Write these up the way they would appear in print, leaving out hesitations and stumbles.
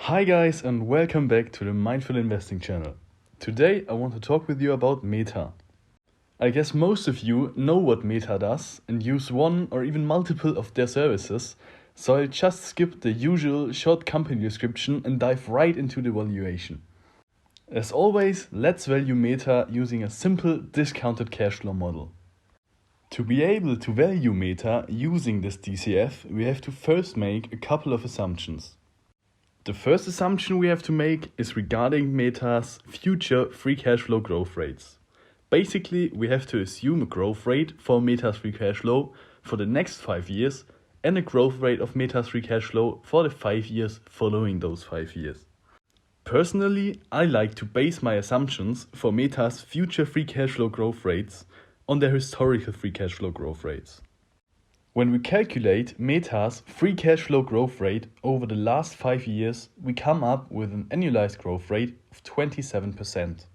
Hi guys and welcome back to the Mindful Investing channel. Today I want to talk with you about Meta. I guess most of you know what Meta does and use one or even multiple of their services, so I'll just skip the usual short company description and dive right into the valuation. As always, let's value Meta using a simple discounted cash flow model. To be able to value Meta using this DCF, we have to first make a couple of assumptions. The first assumption we have to make is regarding Meta's future free cash flow growth rates. Basically, we have to assume a growth rate for Meta's free cash flow for the next 5 years and a growth rate of Meta's free cash flow for the 5 years following those 5 years. Personally, I like to base my assumptions for Meta's future free cash flow growth rates on their historical free cash flow growth rates. When we calculate Meta's free cash flow growth rate over the last 5 years, we come up with an annualized growth rate of 27%.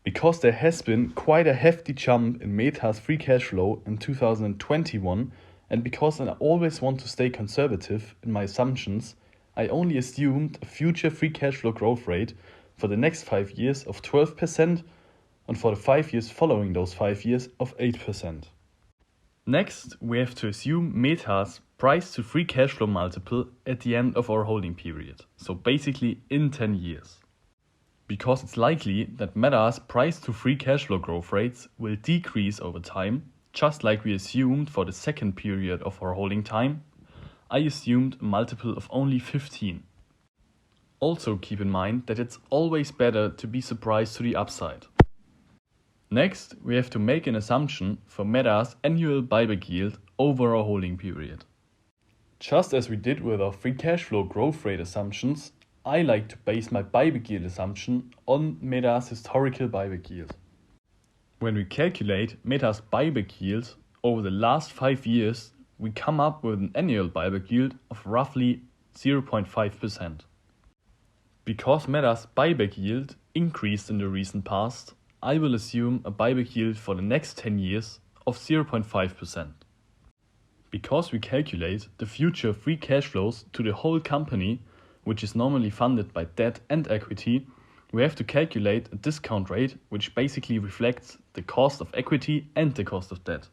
Because there has been quite a hefty jump in Meta's free cash flow in 2021, and because I always want to stay conservative in my assumptions, I only assumed a future free cash flow growth rate for the next 5 years of 12% and for the 5 years following those 5 years of 8%. Next, we have to assume Meta's price to free cash flow multiple at the end of our holding period, so basically in 10 years. Because it's likely that Meta's price to free cash flow growth rates will decrease over time, just like we assumed for the second period of our holding time, I assumed a multiple of only 15. Also keep in mind that it's always better to be surprised to the upside. Next, we have to make an assumption for Meta's annual buyback yield over our holding period. Just as we did with our free cash flow growth rate assumptions, I like to base my buyback yield assumption on Meta's historical buyback yield. When we calculate Meta's buyback yield over the last 5 years, we come up with an annual buyback yield of roughly 0.5%. Because Meta's buyback yield increased in the recent past, I will assume a buyback yield for the next 10 years of 0.5%. Because we calculate the future free cash flows to the whole company, which is normally funded by debt and equity, we have to calculate a discount rate which basically reflects the cost of equity and the cost of debt.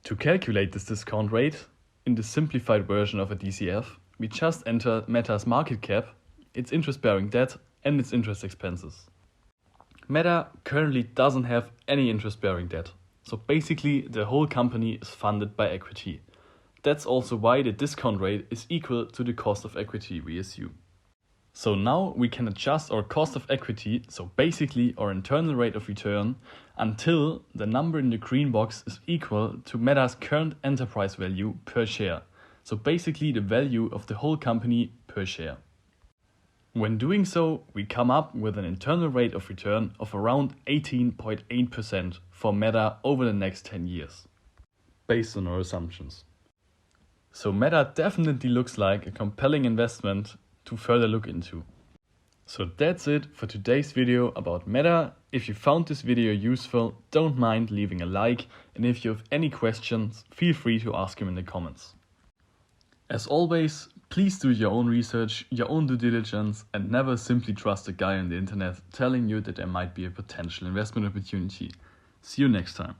To calculate this discount rate, in the simplified version of a DCF, we just enter Meta's market cap, its interest-bearing debt and its interest expenses. Meta currently doesn't have any interest-bearing debt, so basically the whole company is funded by equity. That's also why the discount rate is equal to the cost of equity we assume. So now we can adjust our cost of equity, so basically our internal rate of return, until the number in the green box is equal to Meta's current enterprise value per share. So basically the value of the whole company per share. When doing so, we come up with an internal rate of return of around 18.8% for Meta over the next 10 years, based on our assumptions. So Meta definitely looks like a compelling investment to further look into. So that's it for today's video about Meta. If you found this video useful, don't mind leaving a like, and if you have any questions, feel free to ask them in the comments. As always, please do your own research, your own due diligence, and never simply trust a guy on the internet telling you that there might be a potential investment opportunity. See you next time.